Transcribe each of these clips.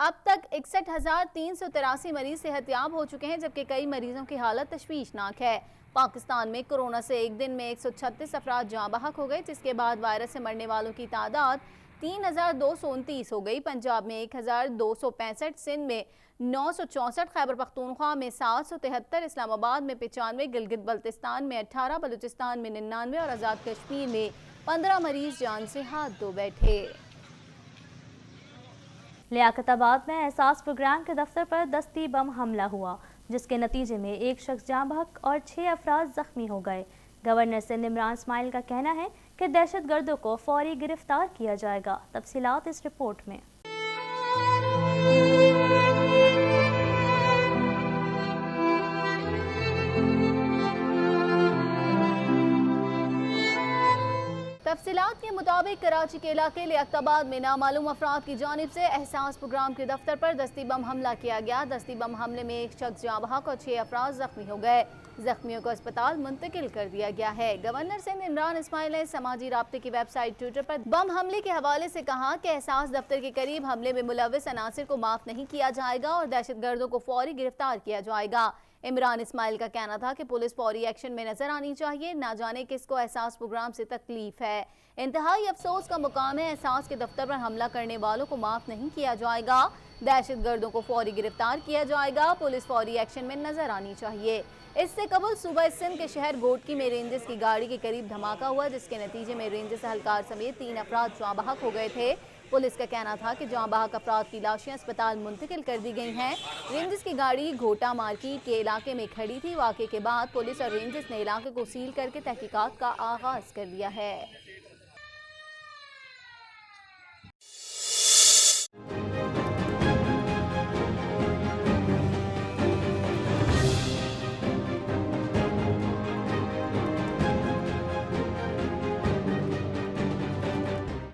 اب تک 61,383 مریض صحتیاب ہو چکے ہیں، جبکہ کئی مریضوں کی حالت تشویشناک ہے۔ پاکستان میں کورونا سے ایک دن میں 136 افراد جاں بحق ہو گئے، جس کے بعد وائرس سے مرنے والوں کی تعداد 3,229 ہو گئی۔ پنجاب میں 1,265، سندھ میں 964، خیبر پختونخوا میں 773، اسلام آباد میں 95، گلگت بلتستان میں 18، بلوچستان میں 99 اور آزاد کشمیر میں 15 مریض جان سے ہاتھ دھو بیٹھے۔ لیاقت آباد میں احساس پروگرام کے دفتر پر دستی بم حملہ ہوا، جس کے نتیجے میں ایک شخص جاں بحق اور 6 افراد زخمی ہو گئے۔ گورنر سندھ عمران اسماعیل کا کہنا ہے کہ دہشت گردوں کو فوری گرفتار کیا جائے گا۔ تفصیلات اس رپورٹ میں۔ تفصیلات کے مطابق کراچی کے علاقے لیاقت آباد میں نامعلوم افراد کی جانب سے احساس پروگرام کے دفتر پر دستی بم حملہ کیا گیا۔ دستی بم حملے میں ایک شخص جاں بحق اور 6 افراد زخمی ہو گئے۔ زخمیوں کو اسپتال منتقل کر دیا گیا ہے۔ گورنر سندھ عمران اسماعیل نے سماجی رابطے کی ویب سائٹ ٹویٹر پر بم حملے کے حوالے سے کہا کہ احساس دفتر کے قریب حملے میں ملوث عناصر کو معاف نہیں کیا جائے گا اور دہشت گردوں کو فوری گرفتار کیا جائے گا۔ عمران اسماعیل کا کہنا تھا کہ پولیس فوری ایکشن میں نظر آنی چاہیے، نہ جانے کس کو احساس پروگرام سے تکلیف ہے۔ انتہائی افسوس کا مقام ہے، احساس کے دفتر پر حملہ کرنے والوں کو معاف نہیں کیا جائے گا، دہشت گردوں کو فوری گرفتار کیا جائے گا، پولیس فوری ایکشن میں نظر آنی چاہیے۔ اس سے قبل صوبہ سندھ کے شہر گوٹکی میں رینجرز کی گاڑی کے قریب دھماکہ ہوا، جس کے نتیجے میں رینجرز اہلکار سمیت 3 افراد جاں بحق ہو گئے تھے۔ پولیس کا کہنا تھا کہ جاں بحق افراد کی لاشیں اسپتال منتقل کر دی گئی ہیں۔ رینجرز کی گاڑی گھوٹا مارکیٹ کے علاقے میں کھڑی تھی۔ واقعے کے بعد پولیس اور رینجرز نے علاقے کو سیل کر کے تحقیقات کا آغاز کر دیا ہے۔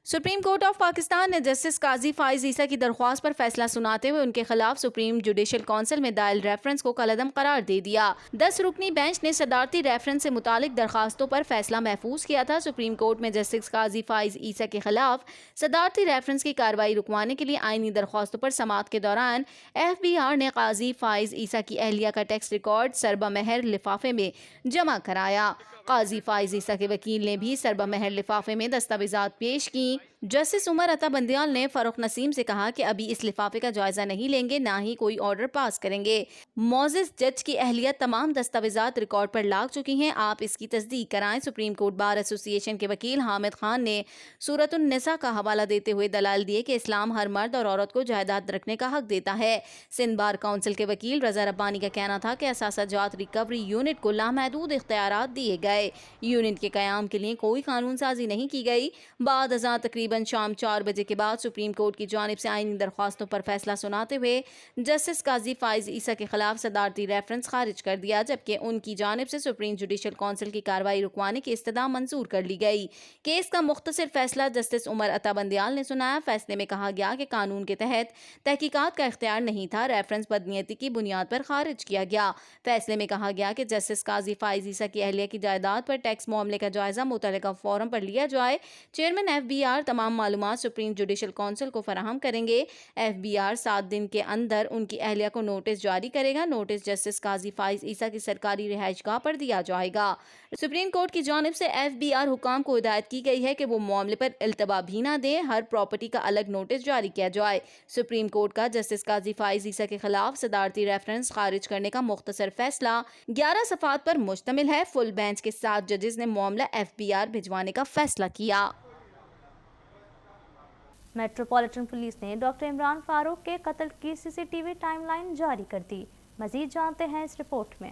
سپریم کورٹ آف پاکستان نے جسٹس قاضی فائز عیسیٰ کی درخواست پر فیصلہ سناتے ہوئے ان کے خلاف سپریم جوڈیشل کونسل میں دائر ریفرنس کو کالعدم قرار دے دیا۔ 10 رکنی بینچ نے صدارتی ریفرنس سے متعلق درخواستوں پر فیصلہ محفوظ کیا تھا۔ سپریم کورٹ میں جسٹس قاضی فائز عیسیٰ کے خلاف صدارتی ریفرنس کی کارروائی رکوانے کے لیے آئینی درخواستوں پر سماعت کے دوران FBR نے قاضی فائز عیسیٰ کی اہلیہ کا ٹیکسٹ ریکارڈ سربہ مہر لفافے میں جمع کرایا۔ قاضی فائز عیسیٰ کے وکیل نے بھی سربہ مہر لفافے میں دستاویزات پیش کی۔ جسٹس عمر عطا بندیال نے فاروق نسیم سے کہا کہ ابھی اس لفافے کا جائزہ نہیں لیں گے، نہ ہی کوئی آرڈر پاس کریں گے۔ معزز جج کی اہلیت تمام دستاویزات ریکارڈ پر لاگ چکی ہیں، آپ اس کی تصدیق کرائیں۔ سپریم کورٹ بار ایسوسی ایشن کے وکیل حامد خان نے سورۃ النساء کا حوالہ دیتے ہوئے دلائل دیے کہ اسلام ہر مرد اور عورت کو جائیداد رکھنے کا حق دیتا ہے۔ سندھ بار کونسل کے وکیل رضا ربانی کا کہنا تھا کہ اثاثہ جات ریکوری یونٹ کو لامحدود اختیارات دیے گئے۔ یونٹ کے قیام کے لیے کوئی قانون سازی نہیں کی گئی۔ بعد ازاں تقریباً شام 4 بجے کے بعد سپریم کورٹ کی جانب سے آئینی درخواستوں پر فیصلہ سناتے ہوئے جسٹس قاضی فائز عیسیٰ کے خلاف صدارتی ریفرنس خارج کر دیا، جبکہ ان کی جانب سے سپریم جوڈیشل کونسل کی کارروائی رکوانے کی استدعا منظور کر لی گئی۔ کیس کا مختصر فیصلہ جسٹس عمر عطا بندیال نے سنایا۔ فیصلے میں کہا گیا کہ قانون کے تحت تحقیقات کا اختیار نہیں تھا، ریفرنس بدنیتی کی بنیاد پر خارج کیا گیا۔ فیصلے میں کہا گیا کہ جسٹس قاضی فائز عیسیٰ کی اہلیہ کی جائیداد پر ٹیکس معاملے کا جائزہ متعلقہ فورم پر لیا جائے۔ چیئرمین FBR تمام معلومات سپریم جوڈیشل کونسل کو فراہم کریں گے۔ FBR 7 دن کے اندر ان کی اہلیہ کو نوٹس جاری کرے گا۔ نوٹس جسٹس قاضی فائز عیسیٰ کی سرکاری رہائش گاہ پر دیا جائے گا۔ سپریم کورٹ کی جانب سے FBR حکام کو ہدایت کی گئی ہے کہ وہ معاملے پر التوا بھی نہ دیں، ہر پراپرٹی کا الگ نوٹس جاری کیا جائے۔ سپریم کورٹ کا جسٹس قاضی فائز عیسیٰ کے خلاف صدارتی ریفرنس خارج کرنے کا مختصر فیصلہ 11 صفحات پر مشتمل ہے۔ فل بینچ کے 7 ججز نے معاملہ FBR بھجوانے کا فیصلہ کیا۔ میٹروپولیٹن پولیس نے ڈاکٹر عمران فاروق کے قتل کی CCTV ٹائم لائن جاری کر دی۔ مزید جانتے ہیں اس رپورٹ میں۔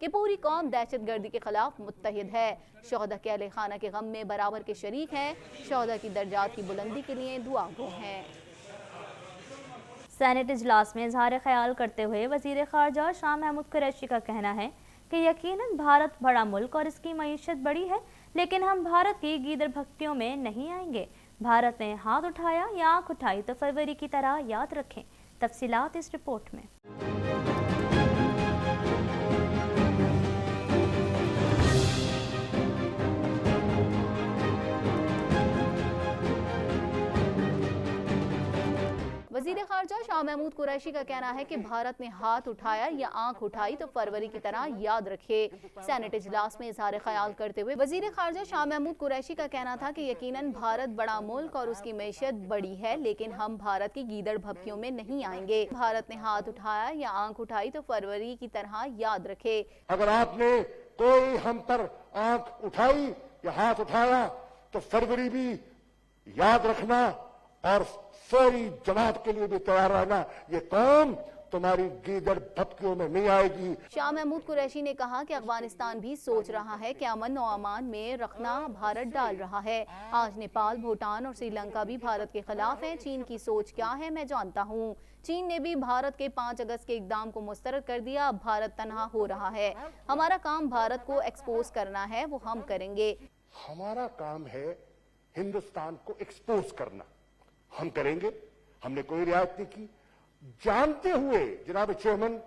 کہ پوری قوم دہشت گردی کے خلاف متحد ہے. شہداء کے اہل خانہ کے غم میں برابر کے شریک ہیں. شہداء کی درجات کی بلندی کے لیے دعا گو ہیں. سینیٹ اجلاس میں اظہار خیال کرتے ہوئے وزیر خارجہ شاہ محمود قریشی کا کہنا ہے کہ یقیناً بھارت بڑا ملک اور اس کی معیشت بڑی ہے، لیکن ہم بھارت کی گیدڑ بھکتیوں میں نہیں آئیں گے. بھارت نے ہاتھ اٹھایا یا آنکھ اٹھائی تو فروری کی طرح یاد رکھیں. تفصیلات اس رپورٹ میں. وزیر خارجہ شاہ محمود قریشی کا کہنا ہے کہ بھارت نے ہاتھ اٹھایا یا آنکھ اٹھائی تو فروری کی طرح یاد رکھے. سینیٹ اجلاس میں اظہار خیال کرتے ہوئے وزیر خارجہ شاہ محمود قریشی کا کہنا تھا کہ یقیناً بھارت بڑا ملک اور اس کی معیشت بڑی ہے، لیکن ہم بھارت کی گیدڑ بھبکیوں میں نہیں آئیں گے. بھارت نے ہاتھ اٹھایا یا آنکھ اٹھائی تو فروری کی طرح یاد رکھے. اگر آپ نے کوئی ہم پر آنکھ اٹھائی یا ہاتھ اٹھایا تو فروری بھی یاد رکھنا اور فوری جواب کے لیے بھی تیار رہنا. یہ قوم تمہاری گیدڑ بھبکیوں میں نہیں آئے گی. شاہ محمود قریشی نے کہا کہ افغانستان بھی سوچ رہا ہے کہ امن و امان میں رکھنا بھارت ڈال رہا ہے. آج نیپال، بھوٹان اور سری لنکا بھی بھارت کے خلاف ہیں. چین کی سوچ کیا ہے میں جانتا ہوں. چین نے بھی بھارت کے 5 اگست کے اقدام کو مسترد کر دیا. اب بھارت تنہا ہو رہا ہے. ہمارا کام بھارت کو ایکسپوز کرنا ہے، وہ ہم کریں گے. ہمارا کام ہے ہندوستان کو ایکسپوز کرنا، ہم کریں گے. ہم نے کوئی رعایت نہیں کی، جانتے ہوئے جناب چیئرمین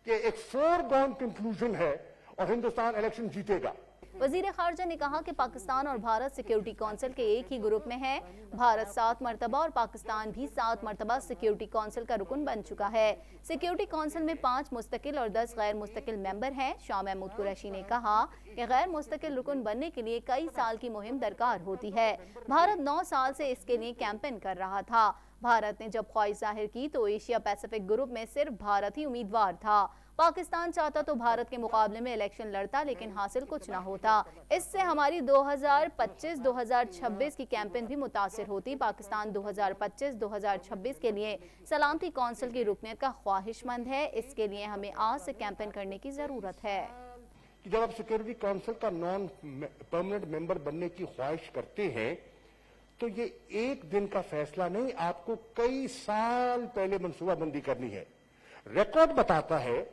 کہ ایک فور گون کنکلوژن ہے اور ہندوستان الیکشن جیتے گا. وزیر خارجہ نے کہا کہ پاکستان اور بھارت سیکیورٹی کونسل کے ایک ہی گروپ میں ہیں. بھارت 7 مرتبہ اور پاکستان بھی 7 مرتبہ سیکیورٹی کونسل کا رکن بن چکا ہے. سیکیورٹی کونسل میں 5 مستقل اور 10 غیر مستقل ممبر ہیں. شاہ محمود قریشی نے کہا کہ غیر مستقل رکن بننے کے لیے کئی سال کی مہم درکار ہوتی ہے. بھارت 9 سال سے اس کے لیے کیمپین کر رہا تھا. بھارت نے جب خواہش ظاہر کی تو ایشیا پیسیفک گروپ میں صرف بھارت ہی امیدوار تھا. پاکستان چاہتا تو بھارت کے مقابلے میں الیکشن لڑتا، لیکن حاصل کچھ نہ ہوتا. اس سے ہماری 2025-2026 کی کیمپین بھی متاثر ہوتی. پاکستان 2025-2026 کے لیے سلامتی کونسل کی رکنیت کا خواہش مند ہے. اس کے لیے ہمیں آج سے کیمپین کرنے کی ضرورت ہے. جب آپ سیکیورٹی کونسل کا نان پرماننٹ ممبر بننے کی خواہش کرتے ہیں تو یہ ایک دن کا فیصلہ نہیں، آپ کو کئی سال پہلے منصوبہ بندی کرنی ہے. ریکارڈ بتاتا ہے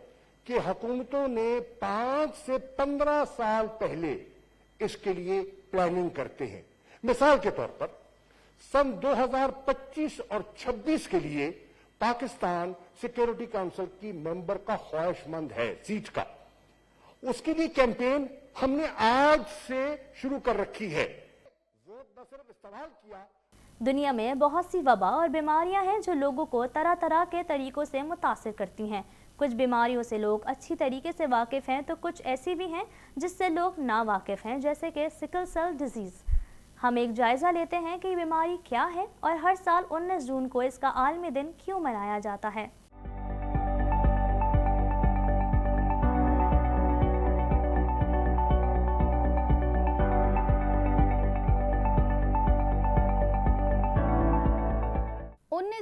کہ حکومتوں نے 5 سے 15 سال پہلے اس کے لیے پلاننگ کرتے ہیں. مثال کے طور پر سن 2025 اور 26 کے لیے پاکستان سیکیورٹی کونسل کی ممبر کا خواہش مند ہے سیٹ کا. اس کے لیے کیمپین ہم نے آج سے شروع کر رکھی ہے. صرف استعمال کیا. دنیا میں بہت سی وبا اور بیماریاں ہیں جو لوگوں کو طرح طرح کے طریقوں سے متاثر کرتی ہیں. کچھ بیماریوں سے لوگ اچھی طریقے سے واقف ہیں تو کچھ ایسی بھی ہیں جس سے لوگ نا واقف ہیں، جیسے کہ سکل سیل ڈیزیز. ہم ایک جائزہ لیتے ہیں کہ یہ بیماری کیا ہے اور ہر سال 19 جون کو اس کا عالمی دن کیوں منایا جاتا ہے.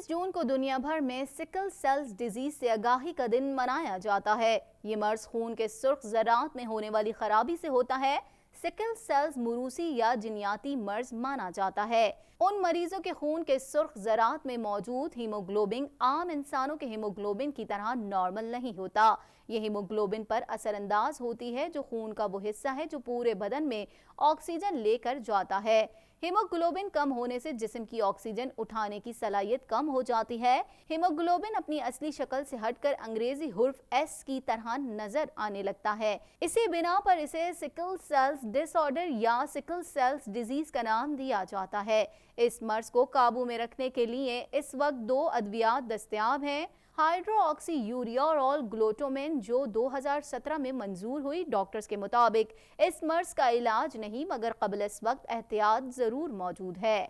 جون کو دنیا بھر میں سکل سیلز ڈیزیز سے آگاہی کا دن منایا جاتا ہے. یہ مرض خون کے سرخ ذرات میں ہونے والی خرابی سے ہوتا ہے. سکل سیلز موروثی یا جینیاتی مرض مانا جاتا ہے. ان مریضوں کے خون کے سرخ ذرات میں موجود ہیموگلوبن عام انسانوں کے ہیموگلوبن کی طرح نارمل نہیں ہوتا. یہ ہیموگلوبن پر اثر انداز ہوتی ہے جو خون کا وہ حصہ ہے جو پورے بدن میں آکسیجن لے کر جاتا ہے. ہیموگلوبن کم ہونے سے جسم کی آکسیجن اٹھانے کی صلاحیت کم ہو جاتی ہے. ہیموگلوبن اپنی اصلی شکل سے ہٹ کر انگریزی حرف ایس کی طرح نظر آنے لگتا ہے. اسی بنا پر اسے سکل سیلز ڈس آرڈر یا سکل سیلز ڈیزیز کا نام دیا جاتا ہے. اس مرض کو قابو میں رکھنے کے لیے اس وقت 2 ادویات دستیاب ہیں. ہائیڈرو آکسی یوریا اور آل گلوٹومین جو 2017 میں منظور ہوئی. ڈاکٹرز کے مطابق اس مرض کا علاج نہیں مگر قبل اس وقت احتیاط ضرور موجود ہے.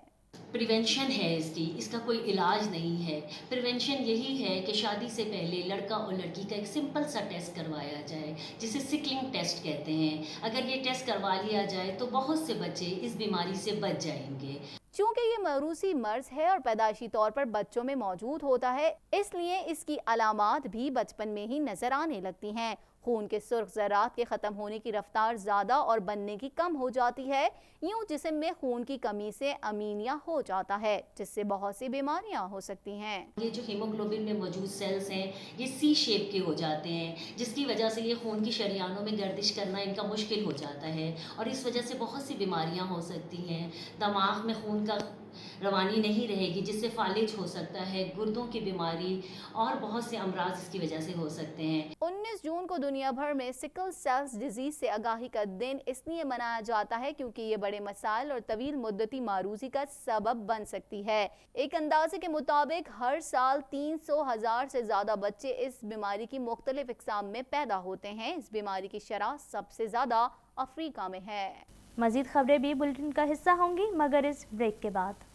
پریونشن ہے اس کا کوئی علاج نہیں ہے. پریونشن یہی ہے کہ شادی سے پہلے لڑکا اور لڑکی کا ایک سمپل سا ٹیسٹ کروایا جائے جسے سکلنگ ٹیسٹ کہتے ہیں. اگر یہ ٹیسٹ کروا لیا جائے تو بہت سے بچے اس بیماری سے بچ جائیں گے. چونکہ یہ موروثی مرض ہے اور پیدائشی طور پر بچوں میں موجود ہوتا ہے اس لیے اس کی علامات بھی بچپن میں ہی نظر آنے لگتی ہیں. خون کے سرخ ذرات کے ختم ہونے کی رفتار زیادہ اور بننے کی کم ہو جاتی ہے، یوں جسم میں خون کی کمی سے انیمیا ہو جاتا ہے، جس سے بہت سی بیماریاں ہو سکتی ہیں۔ یہ جو ہیموگلوبن میں موجود سیلز ہیں یہ سی شیپ کے ہو جاتے ہیں، جس کی وجہ سے یہ خون کی شریانوں میں گردش کرنا ان کا مشکل ہو جاتا ہے، اور اس وجہ سے بہت سی بیماریاں ہو سکتی ہیں۔ دماغ میں خون کا روانی نہیں رہے گی، جس سے فالج ہو سکتا ہے، گردوں کی بیماری اور بہت سے امراض اس کی وجہ سے ہو سکتے ہیں۔ 19 جون کو دنیا بھر میں سکل سیل ڈیزیز سے آگاہی کا دن اس لیے منایا جاتا ہے کیونکہ یہ بڑے مسائل اور طویل مدتی معروضی کا سبب بن سکتی ہے۔ ایک اندازے کے مطابق ہر سال 300,000 سے زیادہ بچے اس بیماری کی مختلف اقسام میں پیدا ہوتے ہیں۔ اس بیماری کی شرح سب سے زیادہ افریقہ میں ہے۔ مزید خبریں بھی بلٹن کا حصہ ہوں گی مگر اس بریک کے بعد۔